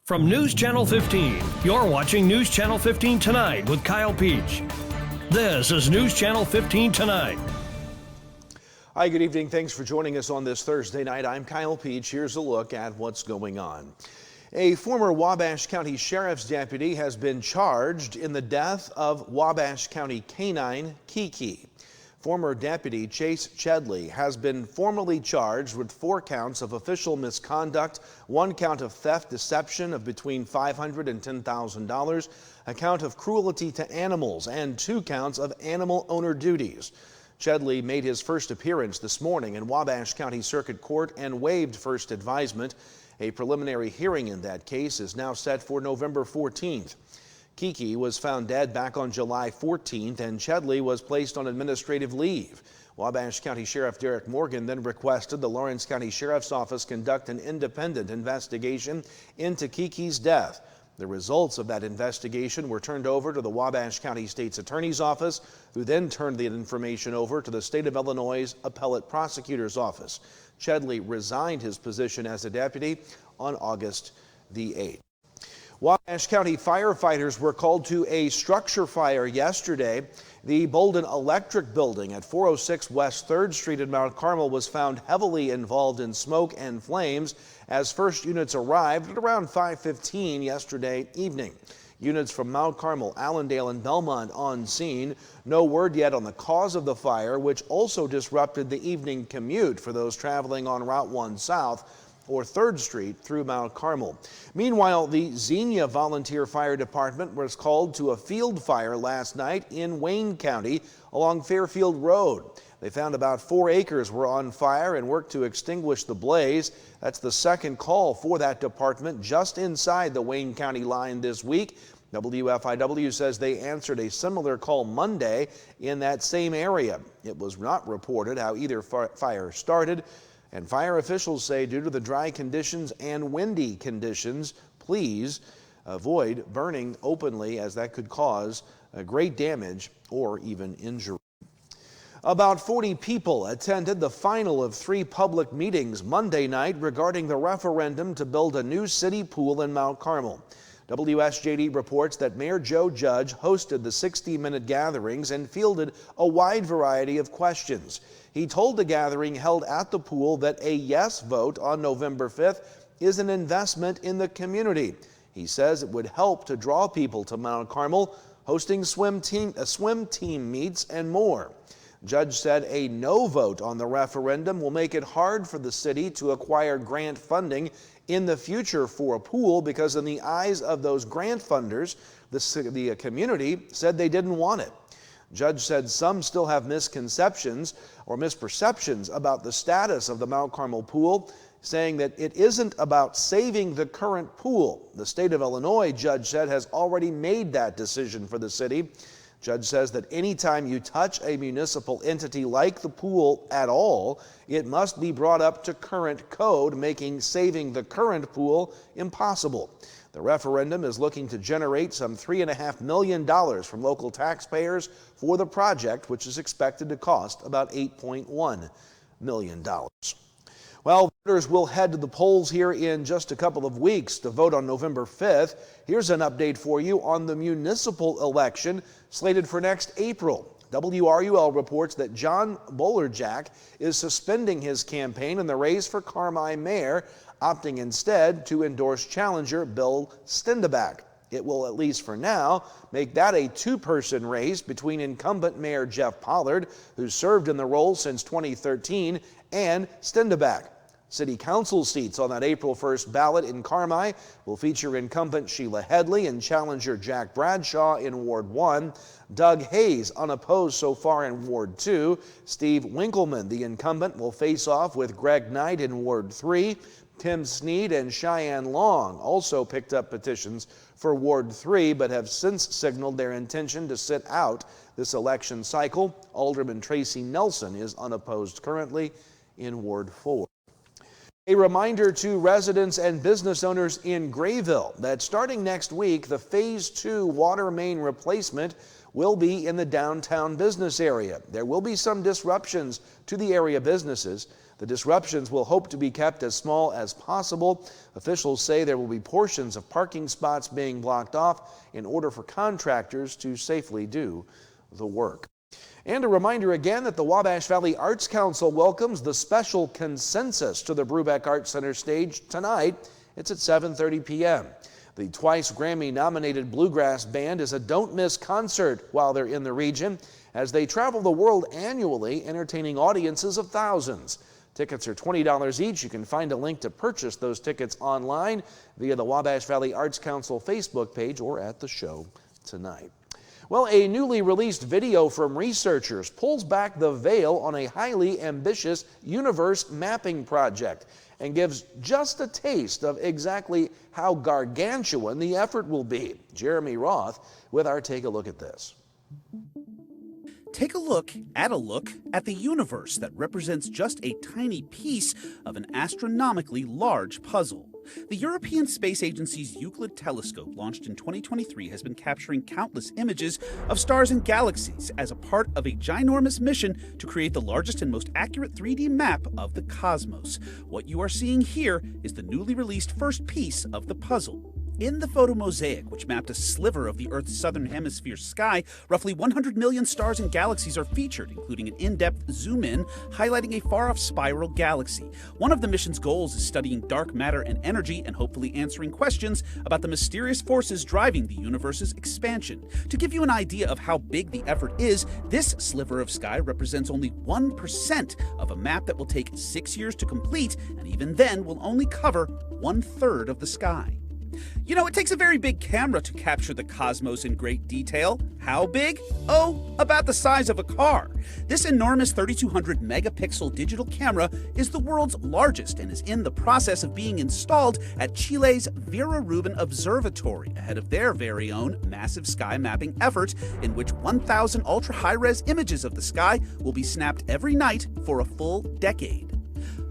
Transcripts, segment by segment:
From News Channel 15, you're watching News Channel 15 Tonight with Kyle Peach. This is News Channel 15 Tonight. Hi, good evening. Thanks for joining us on this Thursday night. I'm Kyle Peach. Here's a look at what's going on. A former Wabash County Sheriff's deputy has been charged in the death of Wabash County canine Kiki. Former Deputy Chase Chedley has been formally charged with 4 counts of official misconduct, 1 count of theft deception of between $500 and $10,000, a count of cruelty to animals, and 2 counts of animal owner duties. Chedley made his first appearance this morning in Wabash County Circuit Court and waived first advisement. A preliminary hearing in that case is now set for November 14th. Kiki was found dead back on July 14th, and Chedley was placed on administrative leave. Wabash County Sheriff Derek Morgan then requested the Lawrence County Sheriff's Office conduct an independent investigation into Kiki's death. The results of that investigation were turned over to the Wabash County State's Attorney's Office, who then turned the information over to the State of Illinois' Appellate Prosecutor's Office. Chedley resigned his position as a deputy on August the 8th. Wabash County firefighters were called to a structure fire yesterday. The Bolden Electric Building at 406 West 3rd Street in Mount Carmel was found heavily involved in smoke and flames as first units arrived at around 5:15 yesterday evening. Units from Mount Carmel, Allendale, and Belmont on scene. No word yet on the cause of the fire, which also disrupted the evening commute for those traveling on Route 1 South or 3rd Street through Mount Carmel. Meanwhile, the Xenia Volunteer Fire Department was called to a field fire last night in Wayne County along Fairfield Road. They found about 4 acres were on fire and worked to extinguish the blaze. That's the second call for that department just inside the Wayne County line this week. WFIW says they answered a similar call Monday in that same area. It was not reported how either fire started, and fire officials say due to the dry conditions and windy conditions, please avoid burning openly, as that could cause great damage or even injury. About 40 people attended the final of 3 public meetings Monday night regarding the referendum to build a new city pool in Mount Carmel. WSJD reports that Mayor Joe Judge hosted the 60-minute gatherings and fielded a wide variety of questions. He told the gathering held at the pool that a yes vote on November 5th is an investment in the community. He says it would help to draw people to Mount Carmel, hosting swim team meets and more. Judge said a no vote on the referendum will make it hard for the city to acquire grant funding in the future for a pool because in the eyes of those grant funders, the community said they didn't want it. Judge said some still have misconceptions or misperceptions about the status of the Mount Carmel pool, saying that it isn't about saving the current pool. The state of Illinois, Judge said, has already made that decision for the city. Judge says that anytime you touch a municipal entity like the pool at all, it must be brought up to current code, making saving the current pool impossible. The referendum is looking to generate some $3.5 million from local taxpayers for the project, which is expected to cost about $8.1 million. Well, voters will head to the polls here in just a couple of weeks to vote on November 5th. Here's an update for you on the municipal election slated for next April. WRUL reports that John Bolerjack is suspending his campaign in the race for Carmi mayor, opting instead to endorse challenger Bill Stendeback. It will, at least for now, make that a 2-person race between incumbent Mayor Jeff Pollard, who served in the role since 2013, and Stendeback. City council seats on that April 1st ballot in Carmi will feature incumbent Sheila Headley and challenger Jack Bradshaw in Ward 1, Doug Hayes unopposed so far in Ward 2, Steve Winkleman, the incumbent, will face off with Greg Knight in Ward 3, Tim Sneed and Cheyenne Long also picked up petitions for Ward 3 but have since signaled their intention to sit out this election cycle. Alderman Tracy Nelson is unopposed currently in Ward 4. A reminder to residents and business owners in Grayville that starting next week, the Phase 2 water main replacement will be in the downtown business area. There will be some disruptions to the area businesses. The disruptions will hope to be kept as small as possible. Officials say there will be portions of parking spots being blocked off in order for contractors to safely do the work. And a reminder again that the Wabash Valley Arts Council welcomes the special consensus to the Brubeck Arts Center stage tonight. It's at 7:30 p.m. The twice Grammy-nominated bluegrass band is a don't-miss concert while they're in the region as they travel the world annually, entertaining audiences of thousands. Tickets are $20 each. You can find a link to purchase those tickets online via the Wabash Valley Arts Council Facebook page or at the show tonight. Well, a newly released video from researchers pulls back the veil on a highly ambitious universe mapping project and gives just a taste of exactly how gargantuan the effort will be. Jeremy Roth with our Take a Look at This. Take a look at the universe that represents just a tiny piece of an astronomically large puzzle. The European Space Agency's Euclid telescope, launched in 2023, has been capturing countless images of stars and galaxies as a part of a ginormous mission to create the largest and most accurate 3D map of the cosmos. What you are seeing here is the newly released first piece of the puzzle. In the photo mosaic, which mapped a sliver of the Earth's southern hemisphere sky, roughly 100 million stars and galaxies are featured, including an in-depth zoom-in highlighting a far-off spiral galaxy. One of the mission's goals is studying dark matter and energy and hopefully answering questions about the mysterious forces driving the universe's expansion. To give you an idea of how big the effort is, this sliver of sky represents only 1% of a map that will take 6 years to complete, and even then will only cover 1/3 of the sky. You know, it takes a very big camera to capture the cosmos in great detail. How big? Oh, about the size of a car. This enormous 3200 megapixel digital camera is the world's largest and is in the process of being installed at Chile's Vera Rubin Observatory, ahead of their very own massive sky mapping effort, in which 1,000 ultra-high-res images of the sky will be snapped every night for a full decade.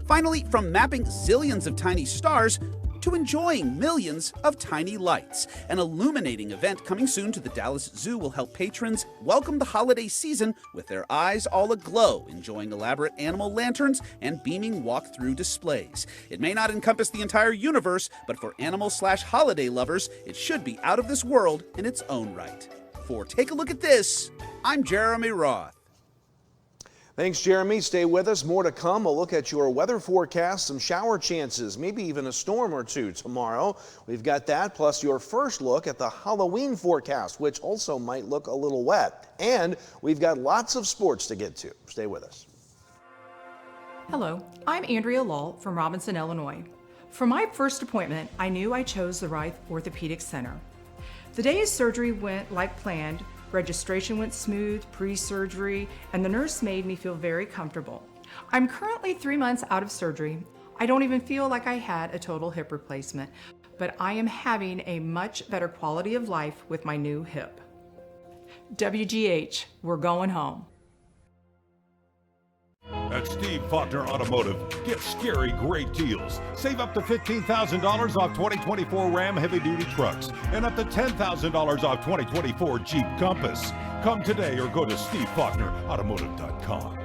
Finally, from mapping zillions of tiny stars to enjoying millions of tiny lights. An illuminating event coming soon to the Dallas Zoo will help patrons welcome the holiday season with their eyes all aglow, enjoying elaborate animal lanterns and beaming walk-through displays. It may not encompass the entire universe, but for animal/holiday lovers, it should be out of this world in its own right. For Take a Look at This, I'm Jeremy Roth. Thanks, Jeremy. Stay with us. More to come. We'll look at your weather forecast, some shower chances, maybe even a storm or two tomorrow. We've got that, plus your first look at the Halloween forecast, which also might look a little wet. And we've got lots of sports to get to. Stay with us. Hello, I'm Andrea Lull from Robinson, Illinois. For my first appointment, I knew I chose the right orthopedic center. The day of surgery went like planned. Registration went smooth, pre-surgery, and the nurse made me feel very comfortable. I'm currently 3 months out of surgery. I don't even feel like I had a total hip replacement, but I am having a much better quality of life with my new hip. WGH, we're going home. At Steve Faulkner Automotive, get scary great deals. Save up to $15,000 off 2024 Ram heavy-duty trucks and up to $10,000 off 2024 Jeep Compass. Come today or go to SteveFaulknerAutomotive.com.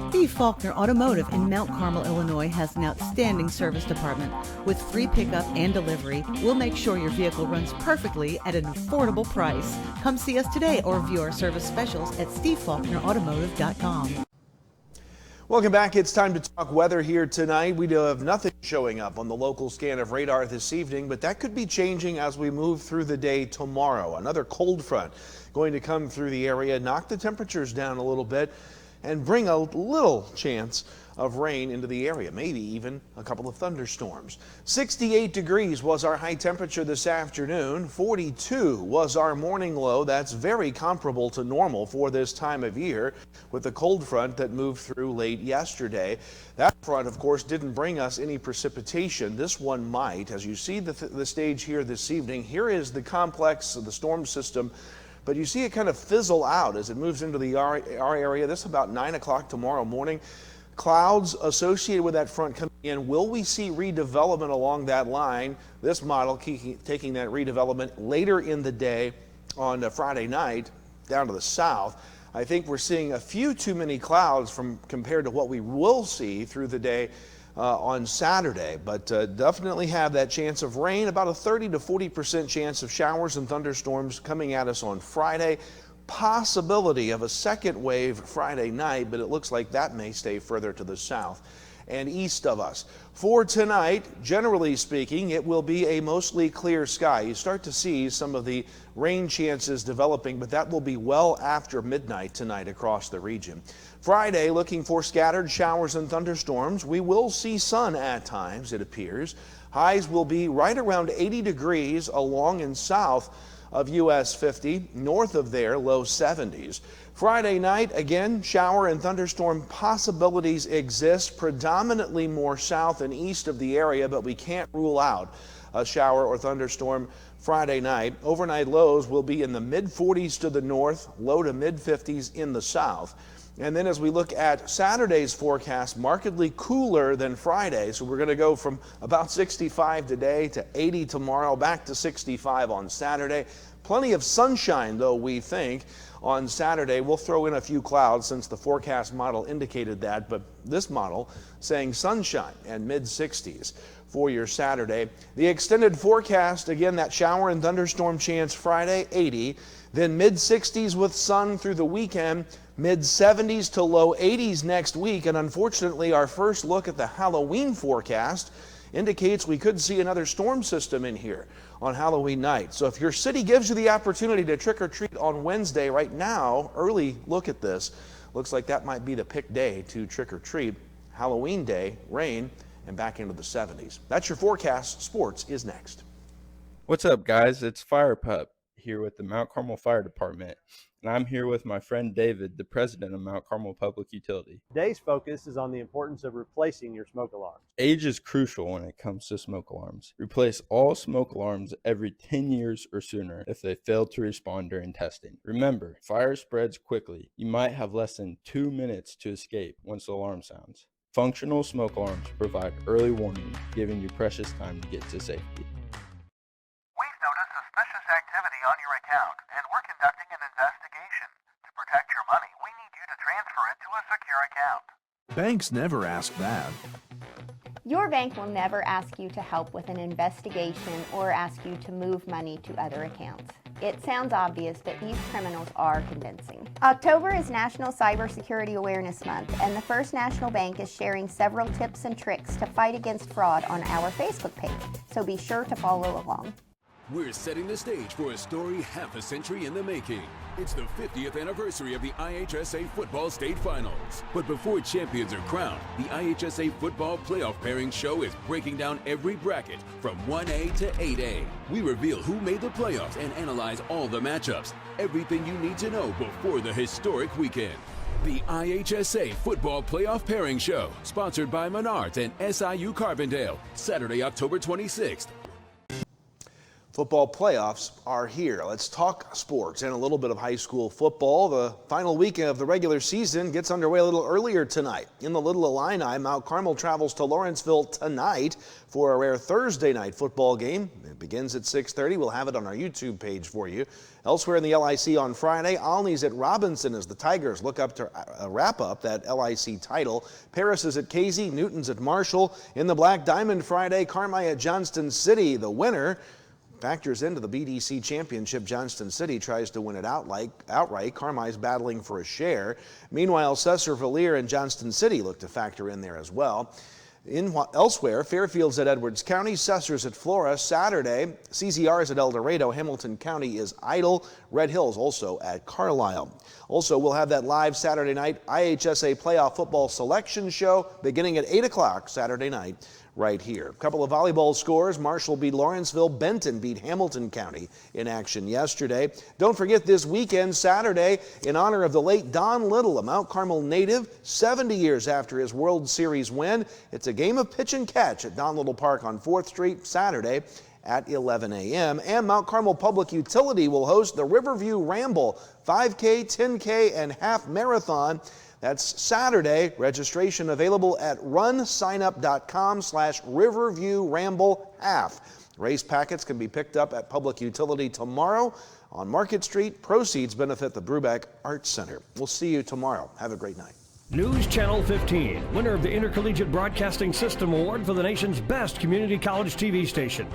Steve Faulkner Automotive in Mount Carmel, Illinois has an outstanding service department. With free pickup and delivery, we'll make sure your vehicle runs perfectly at an affordable price. Come see us today or view our service specials at SteveFaulknerAutomotive.com. Welcome back. It's time to talk weather here tonight. We do have nothing showing up on the local scan of radar this evening, but that could be changing as we move through the day tomorrow. Another cold front going to come through the area, knock the temperatures down a little bit, and bring a little chance of rain into the area, maybe even a couple of thunderstorms. 68 degrees was our high temperature this afternoon. 42 was our morning low. That's very comparable to normal for this time of year with the cold front that moved through late yesterday. That front, of course, didn't bring us any precipitation. This one might. As you see the stage here this evening, here is the complex of the storm system. But you see it kind of fizzle out as it moves into our area. This is about 9 o'clock tomorrow morning. Clouds associated with that front coming in. Will we see redevelopment along that line? This model taking that redevelopment later in the day on Friday night down to the south. I think we're seeing a few too many clouds compared to what we will see through the day on Saturday, but definitely have that chance of rain, about a 30 to 40% chance of showers and thunderstorms coming at us on Friday. Possibility of a second wave Friday night, but it looks like that may stay further to the south and east of us. For tonight, generally speaking, it will be a mostly clear sky. You start to see some of the rain chances developing, but that will be well after midnight tonight across the region. Friday, looking for scattered showers and thunderstorms. We will see sun at times, it appears. Highs will be right around 80 degrees along and south of US 50, north of there, low 70s. Friday night, again, shower and thunderstorm possibilities exist, predominantly more south and east of the area, but we can't rule out a shower or thunderstorm Friday night. Overnight lows will be in the mid 40s to the north, low to mid 50s in the south. And then as we look at Saturday's forecast, markedly cooler than Friday. So we're going to go from about 65 today to 80 tomorrow, back to 65 on Saturday. Plenty of sunshine, though, we think, on Saturday. We'll throw in a few clouds since the forecast model indicated that, but this model saying sunshine and mid-60s for your Saturday. The extended forecast, again, that shower and thunderstorm chance Friday, 80. Then mid-60s with sun through the weekend, mid-70s to low 80s next week. And unfortunately, our first look at the Halloween forecast indicates we could see another storm system in here on Halloween night. So if your city gives you the opportunity to trick or treat on Wednesday, right now, early look at this, looks like that might be the pick day to trick or treat. Halloween day, rain, and back into the 70s. That's your forecast. Sports is next. What's up, guys? It's Fire Pup here with the Mount Carmel Fire Department, and I'm here with my friend David, the president of Mount Carmel Public Utility. Today's focus is on the importance of replacing your smoke alarms. Age is crucial when it comes to smoke alarms. Replace all smoke alarms every 10 years or sooner if they fail to respond during testing. Remember, fire spreads quickly. You might have less than 2 minutes to escape once the alarm sounds. Functional smoke alarms provide early warning, giving you precious time to get to safety. We've noticed suspicious activity on your account, and we're conducting an investigation. To protect your money, we need you to transfer it to a secure account. Banks never ask that. Your bank will never ask you to help with an investigation or ask you to move money to other accounts. It sounds obvious, but these criminals are convincing. October is National Cybersecurity Awareness Month, and the First National Bank is sharing several tips and tricks to fight against fraud on our Facebook page, so be sure to follow along. We're setting the stage for a story half a century in the making. It's the 50th anniversary of the IHSA Football State Finals. But before champions are crowned, the IHSA Football Playoff Pairing Show is breaking down every bracket from 1A to 8A. We reveal who made the playoffs and analyze all the matchups. Everything you need to know before the historic weekend. The IHSA Football Playoff Pairing Show, sponsored by Menards and SIU Carbondale, Saturday, October 26th. Football playoffs are here. Let's talk sports and a little bit of high school football. The final weekend of the regular season gets underway a little earlier tonight. In the Little Illini, Mount Carmel travels to Lawrenceville tonight for a rare Thursday night football game. It begins at 6:30. We'll have it on our YouTube page for you. Elsewhere in the LIC on Friday, Olney's at Robinson as the Tigers look up to wrap up that LIC title. Paris is at Casey, Newton's at Marshall. In the Black Diamond Friday, Carmi at Johnston City. The winner factors into the BDC championship. Johnston City tries to win it outright. Carmi's battling for a share. Meanwhile, Cesar-Villiers and Johnston City look to factor in there as well. Elsewhere, Fairfield's at Edwards County, Cesar's at Flora. Saturday, CZR's at El Dorado, Hamilton County is Idle, Red Hills also at Carlisle. Also, we'll have that live Saturday night IHSA Playoff Football Selection Show beginning at 8 o'clock Saturday night right here. A couple of volleyball scores. Marshall beat Lawrenceville. Benton beat Hamilton County in action yesterday. Don't forget this weekend, Saturday, in honor of the late Don Little, a Mount Carmel native, 70 years after his World Series win. It's a game of pitch and catch at Don Little Park on 4th Street Saturday at 11 a.m. And Mount Carmel Public Utility will host the Riverview Ramble 5K, 10K, and half marathon. That's Saturday. Registration available at runsignup.com/RiverviewRambleHalf. Race packets can be picked up at Public Utility tomorrow on Market Street. Proceeds benefit the Brubeck Arts Center. We'll see you tomorrow. Have a great night. News Channel 15, winner of the Intercollegiate Broadcasting System Award for the nation's best community college TV station.